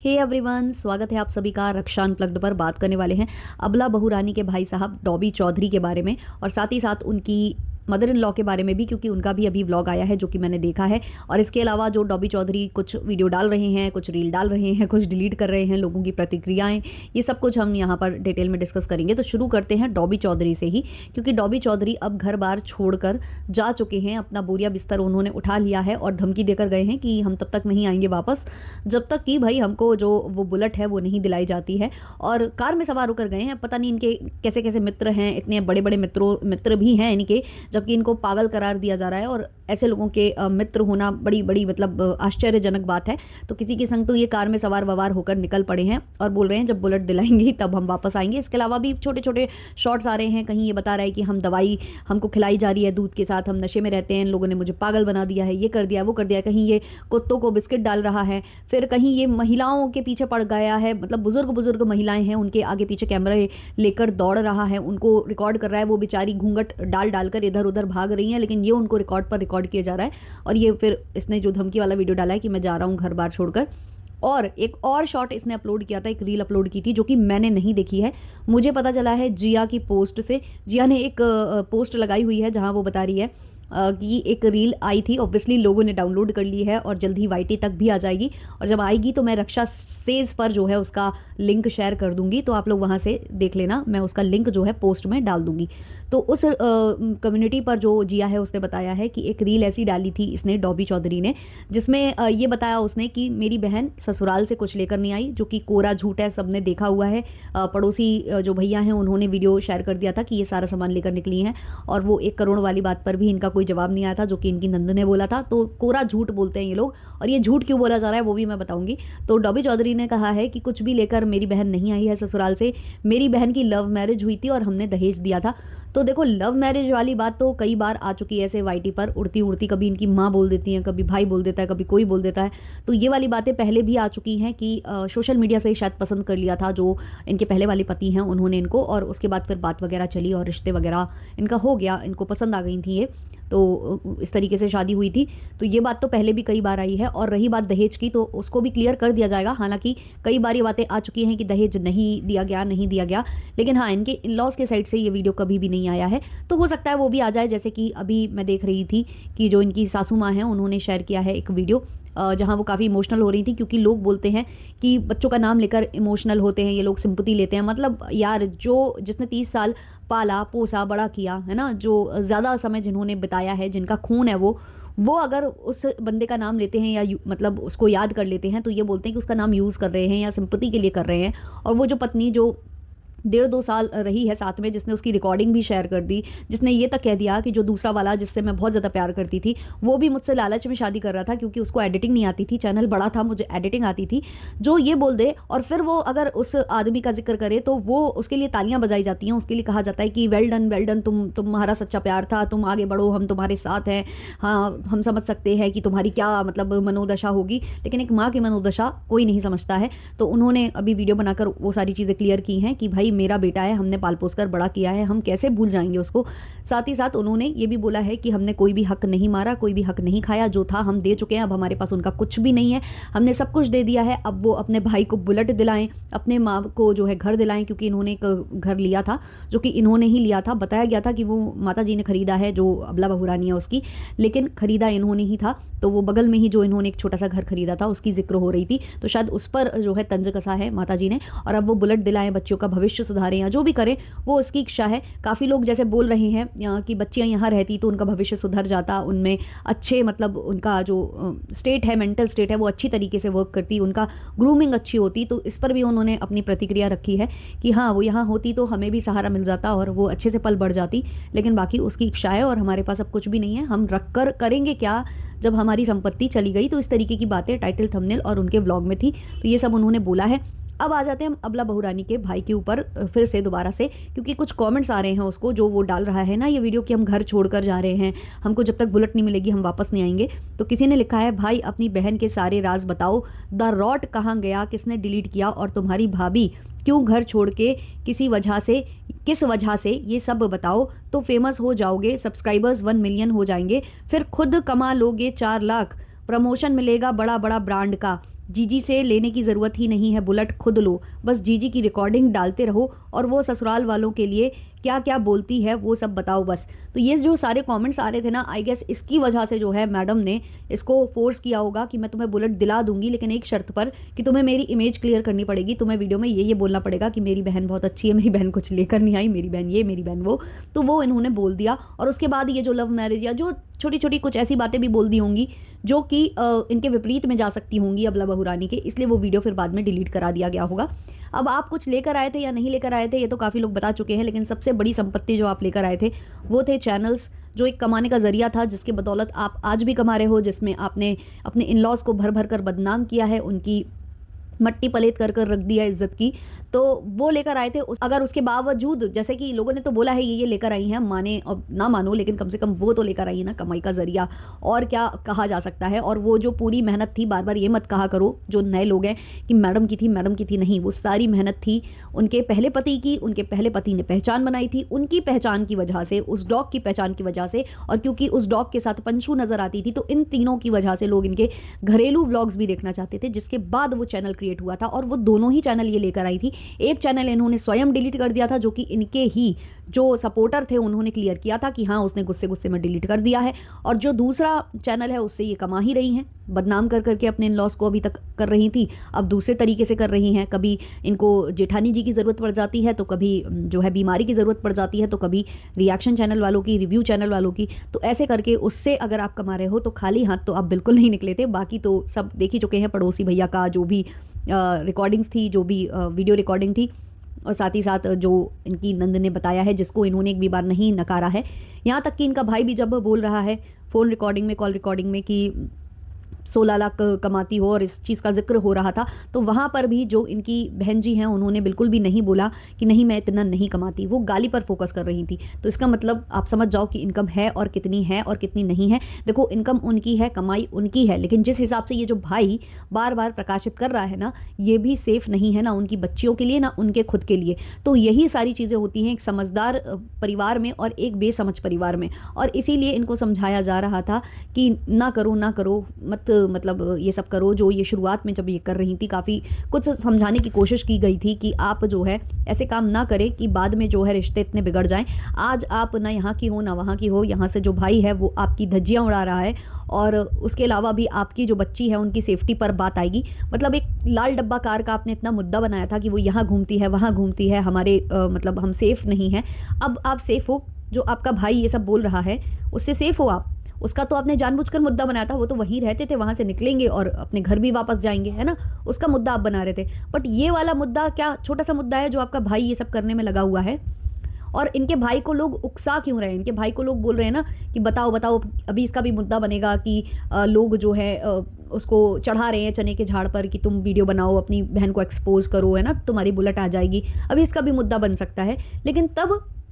Hey everyone, स्वागत है आप सभी का रक्षा अनप्लग्ड पर। बात करने वाले हैं अबला बहू रानी के भाई साहब डॉबी चौधरी के बारे में और साथ ही साथ उनकी मदर इन लॉ के बारे में भी, क्योंकि उनका भी अभी व्लॉग आया है जो कि मैंने देखा है। और इसके अलावा जो डॉबी चौधरी कुछ वीडियो डाल रहे हैं, कुछ रील डाल रहे हैं, कुछ डिलीट कर रहे हैं, लोगों की प्रतिक्रियाएं, ये सब कुछ हम यहाँ पर डिटेल में डिस्कस करेंगे। तो शुरू करते हैं डॉबी चौधरी से ही, क्योंकि डॉबी चौधरी अब घर बार छोड़कर जा चुके हैं। अपना बोरिया बिस्तर उन्होंने उठा लिया है और धमकी देकर गए हैं कि हम तब तक नहीं आएंगे वापस जब तक कि भाई हमको जो वो बुलेट है वो नहीं दिलाई जाती है। और कार में सवार होकर गए हैं। पता नहीं इनके कैसे कैसे मित्र हैं, इतने बड़े बड़े मित्र भी हैं इनके, जबकि इनको पागल करार दिया जा रहा है। और ऐसे लोगों के मित्र होना बड़ी बड़ी मतलब आश्चर्यजनक बात है। तो किसी के संग तो ये कार में सवार ववार होकर निकल पड़े हैं और बोल रहे हैं जब बुलेट दिलाएंगी तब हम वापस आएंगे। इसके अलावा भी छोटे छोटे शॉर्ट्स आ रहे हैं। कहीं ये बता रहा है कि हम दवाई हमको खिलाई जा रही है दूध के साथ, हम नशे में रहते हैं, इन लोगों ने मुझे पागल बना दिया है, ये कर दिया वो कर दिया। कहीं ये कुत्तों को बिस्किट डाल रहा है, फिर कहीं ये महिलाओं के पीछे पड़ गया है, मतलब बुजुर्ग बुजुर्ग महिलाएं हैं उनके आगे पीछे कैमरे लेकर दौड़ रहा है, उनको रिकॉर्ड कर रहा है। वो बेचारी घूंघट डाल डालकर इधर उधर भाग रही हैं, लेकिन ये उनको रिकॉर्ड पर रिकॉर्ड किया जा रहा है। और ये फिर इसने जो धमकी वाला वीडियो डाला है कि मैं जा रहा हूँ घर बार छोड़कर। और एक और शॉट इसने अपलोड किया था, एक रील अपलोड की थी जो कि मैंने नहीं देखी है, मुझे पता चला है जिया की पोस्ट से। जिया ने एक पोस्ट लगाई हुई है जहां वो बता रही है कि एक रील आई थी, ऑब्वियसली लोगों ने डाउनलोड कर ली है और जल्द ही वाईटी तक भी आ जाएगी। और जब आएगी तो मैं रक्षा सेज पर जो है उसका लिंक शेयर कर दूंगी, तो आप लोग वहाँ से देख लेना। मैं उसका लिंक जो है पोस्ट में डाल दूंगी। तो उस कम्युनिटी पर जो जिया है उसने बताया है कि एक रील ऐसी डाली थी इसने, डॉबी चौधरी ने, जिसमें ये बताया उसने कि मेरी बहन ससुराल से कुछ लेकर नहीं आई, जो कि कोरा झूठ है, सबने देखा हुआ है। पड़ोसी जो भैया हैं उन्होंने वीडियो शेयर कर दिया था कि ये सारा सामान लेकर निकली हैं। और वो 1 करोड़ वाली बात पर भी इनका कोई जवाब नहीं आया था, जो कि इनकी नंद ने बोला था। तो कोरा झूठ बोलते हैं ये लोग, और ये झूठ क्यों बोला जा रहा है वो भी मैं बताऊंगी। तो डॉबी चौधरी ने कहा है कि कुछ भी लेकर मेरी बहन नहीं आई है ससुराल से, मेरी बहन की लव मैरिज हुई थी और हमने दहेज दिया था। तो देखो, लव मैरिज वाली बात तो कई बार आ चुकी है ऐसे वाईटी पर उड़ती उड़ती, कभी इनकी माँ बोल देती है, कभी भाई बोल देता है, कभी कोई बोल देता है। तो ये वाली बातें पहले भी आ चुकी हैं कि सोशल मीडिया से ही शायद पसंद कर लिया था जो इनके पहले वाले पति हैं उन्होंने इनको, और उसके बाद फिर बात वगैरह चली और रिश्ते वगैरह इनका हो गया, इनको पसंद आ गई थी ये, तो इस तरीके से शादी हुई थी। तो ये बात तो पहले भी कई बार आई है। और रही बात दहेज की, तो उसको भी क्लियर कर दिया जाएगा। हालांकि कई बार ये बातें आ चुकी हैं कि दहेज नहीं दिया गया, नहीं दिया गया, लेकिन हाँ, इनके इन लॉज के साइड से ये वीडियो कभी भी नहीं आया है। तो हो सकता है वो भी आ जाए, जैसे कि अभी मैं देख रही थी कि जो इनकी सासू माँ हैं उन्होंने शेयर किया है एक वीडियो जहाँ वो काफ़ी इमोशनल हो रही थी, क्योंकि लोग बोलते हैं कि बच्चों का नाम लेकर इमोशनल होते हैं ये लोग, सिंपैथी लेते हैं। मतलब यार, जो जिसने 30 साल पाला पोसा बड़ा किया है ना, जो ज़्यादा समय जिन्होंने बिताया है, जिनका खून है वो अगर उस बंदे का नाम लेते हैं या मतलब उसको याद कर लेते हैं, तो ये बोलते हैं कि उसका नाम यूज़ कर रहे हैं या सिंपैथी के लिए कर रहे हैं। और वो जो पत्नी जो 1.5-2 साल रही है साथ में, जिसने उसकी रिकॉर्डिंग भी शेयर कर दी, जिसने ये तक कह दिया कि जो दूसरा वाला जिससे मैं बहुत ज़्यादा प्यार करती थी वो भी मुझसे लालच में शादी कर रहा था क्योंकि उसको एडिटिंग नहीं आती थी, चैनल बड़ा था, मुझे एडिटिंग आती थी, जो ये बोल दे और फिर वो अगर उस आदमी का जिक्र करे तो वो उसके लिए तालियां बजाई जाती हैं, उसके लिए कहा जाता है कि वेल डन, तुम्हारा सच्चा प्यार था, तुम आगे बढ़ो, हम तुम्हारे साथ हैं। हाँ, हम समझ सकते हैं कि तुम्हारी क्या मतलब मनोदशा होगी, लेकिन एक माँ की मनोदशा कोई नहीं समझता है। तो उन्होंने अभी वीडियो बनाकर वो सारी चीज़ें क्लियर की हैं कि भाई मेरा बेटा है, हमने पाल पोस कर बड़ा किया है, हम कैसे भूल जाएंगे उसको। साथ ही साथ उन्होंने ये भी बोला है कि हमने कोई भी हक नहीं मारा, कोई भी हक नहीं खाया, जो था हम दे चुके हैं, अब हमारे पास उनका कुछ भी नहीं है, हमने सब कुछ दे दिया है। अब वो अपने भाई को बुलेट दिलाएं, अपने माँ को जो है घर दिलाएं, क्योंकि इन्होंने एक घर लिया था जो कि इन्होंने ही लिया था। बताया गया था कि वो माता जी ने खरीदा है, जो अबला बहू रानी है उसकी, लेकिन खरीदा इन्होंने ही था। तो वो बगल में ही जो इन्होंने एक छोटा सा घर खरीदा था उसकी जिक्र हो रही थी, तो शायद उस पर जो है तंज कसा है माता जी ने। और अब वो बुलेट दिलाएं, बच्चों का भविष्य सुधारें या जो भी करें वो उसकी इच्छा है। काफ़ी लोग जैसे बोल रहे हैं कि बच्चियां यहाँ रहती तो उनका भविष्य सुधर जाता, उनमें अच्छे मतलब उनका जो स्टेट है, मेंटल स्टेट है, वो अच्छी तरीके से वर्क करती, उनका ग्रूमिंग अच्छी होती। तो इस पर भी उन्होंने अपनी प्रतिक्रिया रखी है कि हाँ, वो यहाँ होती तो हमें भी सहारा मिल जाता और वो अच्छे से पल बढ़ जाती, लेकिन बाकी उसकी इच्छा है और हमारे पास अब कुछ भी नहीं है, हम रख कर करेंगे क्या जब हमारी संपत्ति चली गई। तो इस तरीके की बातें टाइटल थंबनेल और उनके व्लॉग में थी, तो ये सब उन्होंने बोला है। अब आ जाते हैं हम अबला बहू रानी के भाई के ऊपर फिर से दोबारा से, क्योंकि कुछ कमेंट्स आ रहे हैं उसको, जो वो डाल रहा है ना ये वीडियो कि हम घर छोड़कर जा रहे हैं, हमको जब तक बुलेट नहीं मिलेगी हम वापस नहीं आएंगे। तो किसी ने लिखा है, भाई अपनी बहन के सारे राज बताओ, द रॉट कहाँ गया, किसने डिलीट किया, और तुम्हारी भाभी क्यों घर छोड़ के, किस वजह से ये सब बताओ, तो फेमस हो जाओगे, सब्सक्राइबर्स 1 मिलियन हो जाएंगे, फिर खुद कमा लोगे 4 लाख, प्रमोशन मिलेगा बड़ा बड़ा ब्रांड का, जीजी से लेने की ज़रूरत ही नहीं है, बुलेट खुद लो, बस जीजी की रिकॉर्डिंग डालते रहो और वो ससुराल वालों के लिए क्या क्या बोलती है वो सब बताओ बस। तो ये जो सारे कमेंट्स आ रहे थे ना, आई गेस इसकी वजह से जो है मैडम ने इसको फोर्स किया होगा कि मैं तुम्हें बुलेट दिला दूंगी, लेकिन एक शर्त पर कि तुम्हें मेरी इमेज क्लियर करनी पड़ेगी, तुम्हें वीडियो में ये बोलना पड़ेगा कि मेरी बहन बहुत अच्छी है, मेरी बहन कुछ लेकर नहीं आई, मेरी बहन ये, मेरी बहन वो। तो वो इन्होंने बोल दिया और उसके बाद ये जो लव मैरिज या जो छोटी छोटी कुछ ऐसी बातें भी बोल दी होंगी जो कि इनके विपरीत में जा सकती होंगी अबला बहू रानी के, इसलिए वो वीडियो फिर बाद में डिलीट करा दिया गया होगा। अब आप कुछ लेकर आए थे या नहीं लेकर आए थे ये तो काफ़ी लोग बता चुके हैं, लेकिन सबसे बड़ी संपत्ति जो आप लेकर आए थे वो थे चैनल्स, जो एक कमाने का जरिया था जिसके बदौलत आप आज भी कमा रहे हो, जिसमें आपने अपने इन लॉज को भर भर कर बदनाम किया है, उनकी मट्टी पलेत कर कर रख दिया इज्जत की। तो वो लेकर आए थे अगर उसके बावजूद, जैसे कि लोगों ने तो बोला है ये लेकर आई हैं, माने और ना मानो, लेकिन कम से कम वो तो लेकर आई है ना कमाई का जरिया, और क्या कहा जा सकता है। और वो जो पूरी मेहनत थी, बार बार ये मत कहा करो जो नए लोग हैं कि मैडम की थी, मैडम की थी, नहीं, वो सारी मेहनत थी उनके पहले पति की। उनके पहले पति ने पहचान बनाई थी, उनकी पहचान की वजह से, उस डॉग की पहचान की वजह से, और क्योंकि उस डॉग के साथ पंचू नजर आती थी, तो इन तीनों की वजह से लोग इनके घरेलू व्लॉग्स भी देखना चाहते थे, जिसके बाद वो चैनल क्रिएट हुआ था। और वो दोनों ही चैनल ये लेकर आई थी। एक चैनल इन्होंने स्वयं डिलीट कर दिया था, जो कि इनके ही जो सपोर्टर थे उन्होंने क्लियर किया था कि हाँ उसने गुस्से गुस्से में डिलीट कर दिया है, और जो दूसरा चैनल है उससे ये कमा ही रही हैं, बदनाम कर करके अपने इन लॉस को अभी तक कर रही थी, अब दूसरे तरीके से कर रही हैं। कभी इनको जेठानी जी की ज़रूरत पड़ जाती है, तो कभी जो है बीमारी की ज़रूरत पड़ जाती है, तो कभी रिएक्शन चैनल वालों की, रिव्यू चैनल वालों की। तो ऐसे करके उससे अगर आप कमा रहे हो तो खाली हाथ तो आप बिल्कुल नहीं निकले थे। बाकी तो सब देख ही चुके हैं, पड़ोसी भैया का जो भी रिकॉर्डिंग्स थी, जो भी वीडियो रिकॉर्डिंग थी, और साथ ही साथ जो इनकी नंद ने बताया है, जिसको इन्होंने एक भी बार नहीं नकारा है। यहाँ तक कि इनका भाई भी जब बोल रहा है फ़ोन रिकॉर्डिंग में, कॉल रिकॉर्डिंग में कि 16 लाख कमाती हो और इस चीज़ का जिक्र हो रहा था, तो वहाँ पर भी जो इनकी बहन जी हैं उन्होंने बिल्कुल भी नहीं बोला कि नहीं मैं इतना नहीं कमाती, वो गाली पर फोकस कर रही थी। तो इसका मतलब आप समझ जाओ कि इनकम है और कितनी नहीं है। देखो इनकम उनकी है, कमाई उनकी है, लेकिन जिस हिसाब से ये जो भाई बार बार प्रकाशित कर रहा है ना, ये भी सेफ़ नहीं है, ना उनकी बच्चियों के लिए ना उनके खुद के लिए। तो यही सारी चीज़ें होती हैं एक समझदार परिवार में और एक बेसमझ परिवार में, और इसीलिए इनको समझाया जा रहा था कि ना करो ना करो, मत मतलब ये सब करो। जो ये शुरुआत में जब ये कर रही थी, काफ़ी कुछ समझाने की कोशिश की गई थी कि आप जो है ऐसे काम ना करें कि बाद में जो है रिश्ते इतने बिगड़ जाएं। आज आप ना यहाँ की हो ना वहाँ की हो, यहाँ से जो भाई है वो आपकी धज्जियाँ उड़ा रहा है, और उसके अलावा भी आपकी जो बच्ची है उनकी सेफ्टी पर बात आएगी। मतलब एक लाल डब्बा कार का आपने इतना मुद्दा बनाया था कि वो यहाँ घूमती है, वहाँ घूमती है, हमारे मतलब हम सेफ़ नहीं हैं। अब आप सेफ़ हो, जो आपका भाई ये सब बोल रहा है उससे सेफ़ हो आप। उसका तो आपने जानबूझकर मुद्दा बनाया था, वो तो वहीं रहते थे, वहाँ से निकलेंगे और अपने घर भी वापस जाएंगे, है ना, उसका मुद्दा आप बना रहे थे। बट ये वाला मुद्दा क्या छोटा सा मुद्दा है जो आपका भाई ये सब करने में लगा हुआ है। और इनके भाई को लोग उकसा क्यों रहे हैं? इनके भाई को लोग बोल रहे हैं ना कि बताओ बताओ, अभी इसका भी मुद्दा बनेगा कि लोग जो है उसको चढ़ा रहे हैं चने के झाड़ पर कि तुम वीडियो बनाओ, अपनी बहन को एक्सपोज करो, है ना, तुम्हारी बुलेट आ जाएगी। अभी इसका भी मुद्दा बन सकता है। लेकिन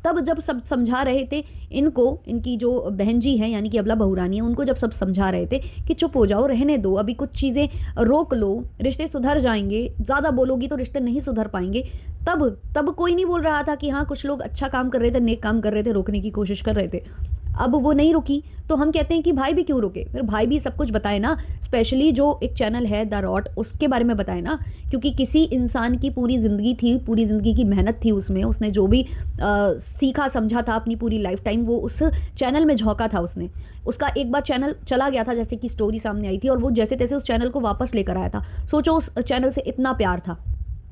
तब जब सब समझा रहे थे इनको, इनकी जो बहन जी हैं यानी कि अबला बहू रानी है, उनको जब सब समझा रहे थे कि चुप हो जाओ, रहने दो, अभी कुछ चीज़ें रोक लो, रिश्ते सुधर जाएंगे, ज़्यादा बोलोगी तो रिश्ते नहीं सुधर पाएंगे, तब कोई नहीं बोल रहा था कि हाँ कुछ लोग अच्छा काम कर रहे थे, नेक काम कर रहे थे, रोकने की कोशिश कर रहे थे। अब वो नहीं रुकी तो हम कहते हैं कि भाई भी क्यों रुके? फिर भाई भी सब कुछ बताए ना, स्पेशली जो एक चैनल है द रॉट, उसके बारे में बताए ना, क्योंकि किसी इंसान की पूरी ज़िंदगी थी, पूरी ज़िंदगी की मेहनत थी उसमें, उसने जो भी सीखा समझा था अपनी पूरी लाइफ टाइम, वो उस चैनल में झोंका था उसने। उसका एक बार चैनल चला गया था, जैसे कि स्टोरी सामने आई थी, और वो जैसे तैसे उस चैनल को वापस लेकर आया था। सोचो उस चैनल से इतना प्यार था,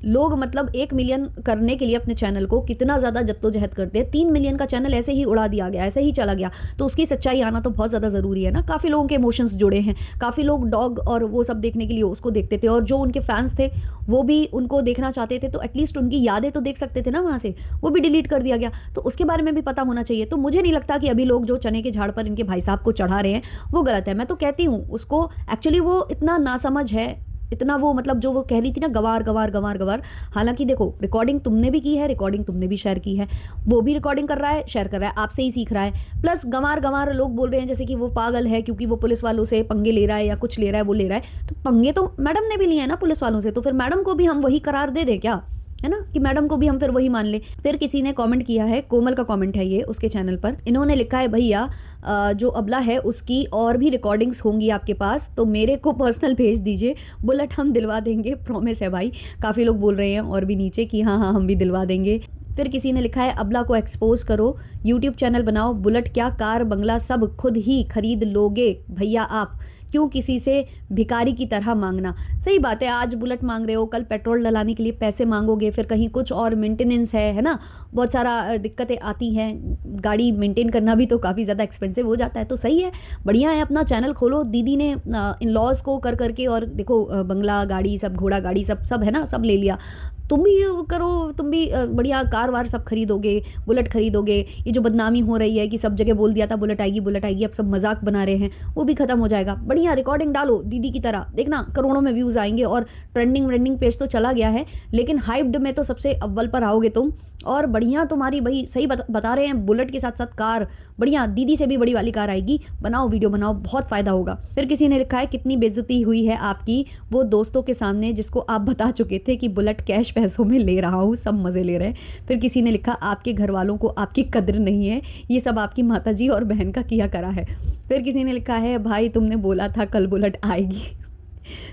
लोग मतलब 1 मिलियन करने के लिए अपने चैनल को कितना ज़्यादा जद्दोजहद करते हैं। 3 मिलियन का चैनल ऐसे ही उड़ा दिया गया, ऐसे ही चला गया, तो उसकी सच्चाई आना तो बहुत ज़्यादा ज़रूरी है ना। काफ़ी लोगों के इमोशंस जुड़े हैं, काफ़ी लोग डॉग और वो सब देखने के लिए उसको देखते थे, और जो उनके फैंस थे वो भी उनको देखना चाहते थे, तो एटलीस्ट उनकी यादें तो देख सकते थे ना वहाँ से, वो भी डिलीट कर दिया गया, तो उसके बारे में भी पता होना चाहिए। तो मुझे नहीं लगता कि अभी लोग जो चने के झाड़ पर इनके भाई साहब को चढ़ा रहे हैं वो गलत है। मैं तो कहती हूँ उसको, एक्चुअली वो इतना नासमझ है, इतना वो मतलब जो वो कह रही थी ना गवार गवार गवार गवार, हालांकि देखो रिकॉर्डिंग तुमने भी की है, रिकॉर्डिंग तुमने भी शेयर की है, वो भी रिकॉर्डिंग कर रहा है, शेयर कर रहा है, आपसे ही सीख रहा है। प्लस गंवार गंवार लोग बोल रहे हैं जैसे कि वो पागल है क्योंकि वो पुलिस वालों से पंगे ले रहा है या कुछ ले रहा है, वो ले रहा है, तो पंगे तो मैडम ने भी लिए हैं ना पुलिस वालों से, तो फिर मैडम को भी हम वही करार दे दें क्या? है ना, कि मैडम को भी हम फिर वही मान ले। फिर किसी ने कमेंट किया है, कोमल का कमेंट है ये उसके चैनल पर, इन्होंने लिखा है भैया जो अबला है उसकी और भी रिकॉर्डिंग्स होंगी आपके पास तो मेरे को पर्सनल भेज दीजिए, बुलेट हम दिलवा देंगे, प्रॉमिस है भाई। काफ़ी लोग बोल रहे हैं और भी नीचे कि हाँ हाँ हम भी दिलवा देंगे। फिर किसी ने लिखा है अबला को एक्सपोज करो, यूट्यूब चैनल बनाओ, बुलेट क्या कार बंगला सब खुद ही खरीद लोगे भैया आप, क्यों किसी से भिखारी की तरह मांगना। सही बात है, आज बुलेट मांग रहे हो, कल पेट्रोल डलाने के लिए पैसे मांगोगे, फिर कहीं कुछ और मेंटेनेंस है ना, बहुत सारा दिक्कतें आती हैं, गाड़ी मेंटेन करना भी तो काफ़ी ज़्यादा एक्सपेंसिव हो जाता है। तो सही है, बढ़िया है, अपना चैनल खोलो। दीदी ने इन लॉज को कर करके और देखो बंगला गाड़ी सब, घोड़ा गाड़ी सब सब है ना, सब ले लिया। तुम भी ये करो, तुम भी बढ़िया कार वार सब खरीदोगे, बुलेट खरीदोगे। ये जो बदनामी हो रही है कि सब जगह बोल दिया था बुलेट आएगी बुलेट आएगी, अब सब मजाक बना रहे हैं, वो भी खत्म हो जाएगा। बढ़िया रिकॉर्डिंग डालो दीदी की तरह, देखना करोड़ों में व्यूज़ आएंगे। और ट्रेंडिंग पेज तो चला गया है, लेकिन हाइप्ड में तो सबसे अव्वल पर आओगे तुम। और बढ़िया तुम्हारी भाई सही बता रहे हैं, बुलेट के साथ साथ कार, बढ़िया दीदी से भी बड़ी वाली कार आएगी। बनाओ वीडियो बनाओ, बहुत फ़ायदा होगा। फिर किसी ने लिखा है कितनी बेइज्जती हुई है आपकी वो दोस्तों के सामने जिसको आप बता चुके थे कि बुलेट कैश पैसों में ले रहा हूँ, सब मज़े ले रहे हैं। फिर किसी ने लिखा आपके घर वालों को आपकी कद्र नहीं है, ये सब आपकी माताजी और बहन का किया करा है। फिर किसी ने लिखा है भाई तुमने बोला था कल बुलेट आएगी।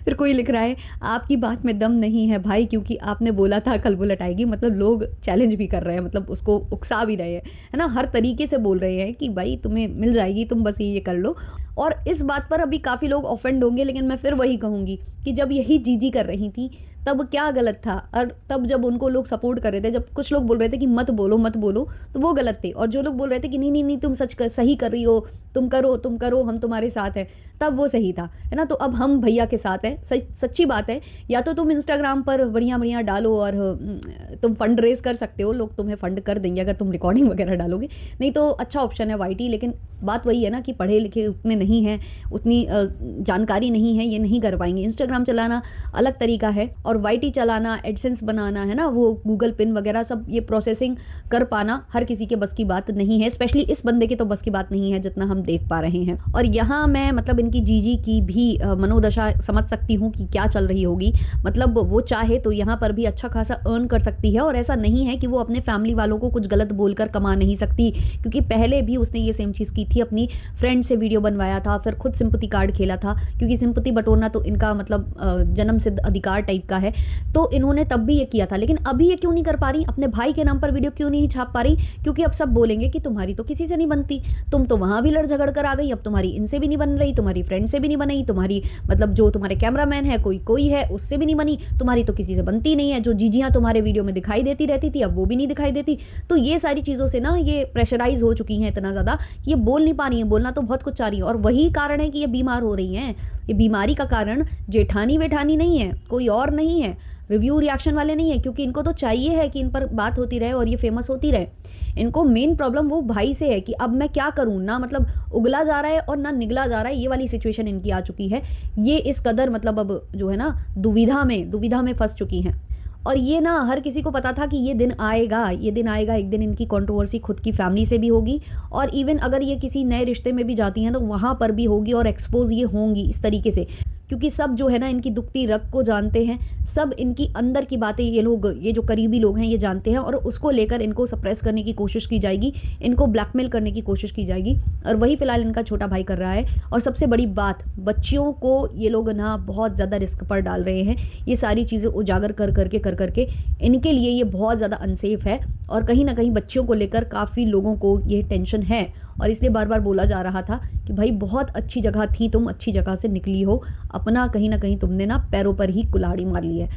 फिर कोई लिख रहा है आपकी बात में दम नहीं है भाई, क्योंकि आपने बोला था कल बुलेट आएगी। मतलब लोग चैलेंज भी कर रहे हैं, मतलब उसको उकसा भी रहे हैं, है ना, हर तरीके से बोल रहे हैं कि भाई तुम्हें मिल जाएगी, तुम बस ये कर लो। और इस बात पर अभी काफ़ी लोग ऑफेंड होंगे, लेकिन मैं फिर वही कहूँगी कि जब यही जीजी कर रही थी तब क्या गलत था। और तब जब उनको लोग सपोर्ट कर रहे थे, जब कुछ लोग बोल रहे थे कि मत बोलो मत बोलो, तो वो गलत थे। और जो लोग बोल रहे थे कि नहीं नहीं नहीं तुम सही कर रही हो, तुम करो हम तुम्हारे साथ हैं, तब वो सही था, है ना। तो अब हम भैया के साथ हैं, सच्ची बात है। या तो तुम इंस्टाग्राम पर बढ़िया बढ़िया डालो और तुम फंड रेज कर सकते हो, लोग तुम्हें फंड कर देंगे अगर तुम रिकॉर्डिंग वगैरह डालोगे। नहीं तो अच्छा ऑप्शन है वाईटी, लेकिन बात वही है ना कि पढ़े लिखे उतने नहीं हैं, उतनी जानकारी नहीं है, ये नहीं कर पाएंगे। इंस्टाग्राम चलाना अलग तरीका है और वाईटी चलाना, एडसेंस बनाना, है ना, वो गूगल पिन वगैरह सब ये प्रोसेसिंग कर पाना हर किसी के बस की बात नहीं है। स्पेशली इस बंदे के तो बस की बात नहीं है जितना हम देख पा रहे हैं। और यहाँ मैं मतलब इनकी जीजी की भी मनोदशा समझ सकती हूँ कि क्या चल रही होगी। मतलब वो चाहे तो यहाँ पर भी अच्छा खासा अर्न कर सकती है, और ऐसा नहीं है कि वो अपने फैमिली वालों को कुछ गलत बोलकर कमा नहीं सकती, क्योंकि पहले भी उसने ये सेम चीज़ की थी, अपनी फ्रेंड से वीडियो बनवाया था, फिर खुद सिंपैथी कार्ड खेला था, क्योंकि सिंपैथी बटोरना तो इनका मतलब जन्म सिद्ध अधिकार टाइप का है। तो इन्होंने तब भी ये किया था, लेकिन अभी ये क्यों नहीं कर पा रही, अपने भाई के नाम पर वीडियो क्यों नहीं छाप पा रही? क्योंकि अब सब बोलेंगे कि तुम्हारी तो किसी से नहीं बनती, तुम तो वहां भी लड़ झगड़ कर आ गई, अब तुम्हारी इनसे भी नहीं बन रही, तुम्हारी फ्रेंड से भी नहीं बनी, तुम्हारी मतलब जो तुम्हारे कैमरामैन है कोई है उससे भी नहीं बनी, तुम्हारी तो किसी से बनती नहीं है। जो जीजियां तुम्हारे वीडियो में दिखाई देती रहती थी अब वो भी नहीं दिखाई देती। तो ये सारी चीज़ों से ना ये प्रेशराइज हो चुकी हैं इतना ज़्यादा कि ये बोल नहीं पा रही है। बोलना तो बहुत कुछ चाह रही है, और वही कारण है कि ये बीमार हो रही हैं। ये बीमारी का कारण जेठानी वेठानी नहीं है, कोई और नहीं है, रिव्यू रिएक्शन वाले नहीं है, क्योंकि इनको तो चाहिए है कि इन पर बात होती रहे और ये फेमस होती रहे। इनको मेन प्रॉब्लम वो भाई से है कि अब मैं क्या करूं, ना मतलब उगला जा रहा है और ना निगला जा रहा है, ये वाली सिचुएशन इनकी आ चुकी है। ये इस कदर मतलब अब जो है ना दुविधा में फंस चुकी हैं। और ये ना हर किसी को पता था कि ये दिन आएगा, एक दिन इनकी कंट्रोवर्सी खुद की फैमिली से भी होगी, और इवन अगर ये किसी नए रिश्ते में भी जाती हैं तो वहाँ पर भी होगी, और एक्सपोज ये होंगी इस तरीके से, क्योंकि सब जो है ना इनकी दुखती रग को जानते हैं, सब इनकी अंदर की बातें ये जो करीबी लोग हैं ये जानते हैं, और उसको लेकर इनको सप्रेस करने की कोशिश की जाएगी, इनको ब्लैकमेल करने की कोशिश की जाएगी, और वही फिलहाल इनका छोटा भाई कर रहा है। और सबसे बड़ी बात, बच्चियों को ये लोग ना बहुत ज़्यादा रिस्क पर डाल रहे हैं। ये सारी चीज़ें उजागर कर करके इनके लिए ये बहुत ज़्यादा अनसेफ है, और कहीं ना कहीं बच्चियों को लेकर काफ़ी लोगों को ये टेंशन है, और इसलिए बार बार बोला जा रहा था कि भाई बहुत अच्छी जगह थी, तुम अच्छी जगह से निकली हो, अपना कहीं ना कहीं तुमने ना पैरों पर ही कुल्हाड़ी मार ली है।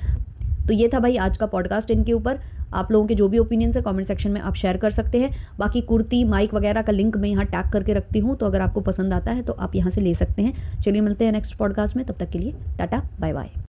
तो ये था भाई आज का पॉडकास्ट इनके ऊपर। आप लोगों के जो भी ओपिनियंस है कमेंट सेक्शन में आप शेयर कर सकते हैं। बाकी कुर्ती माइक वगैरह का लिंक मैं यहाँ टैग करके रखती हूँ, तो अगर आपको पसंद आता है तो आप यहाँ से ले सकते हैं। चलिए मिलते हैं नेक्स्ट पॉडकास्ट में, तब तक के लिए टाटा बाय बाय।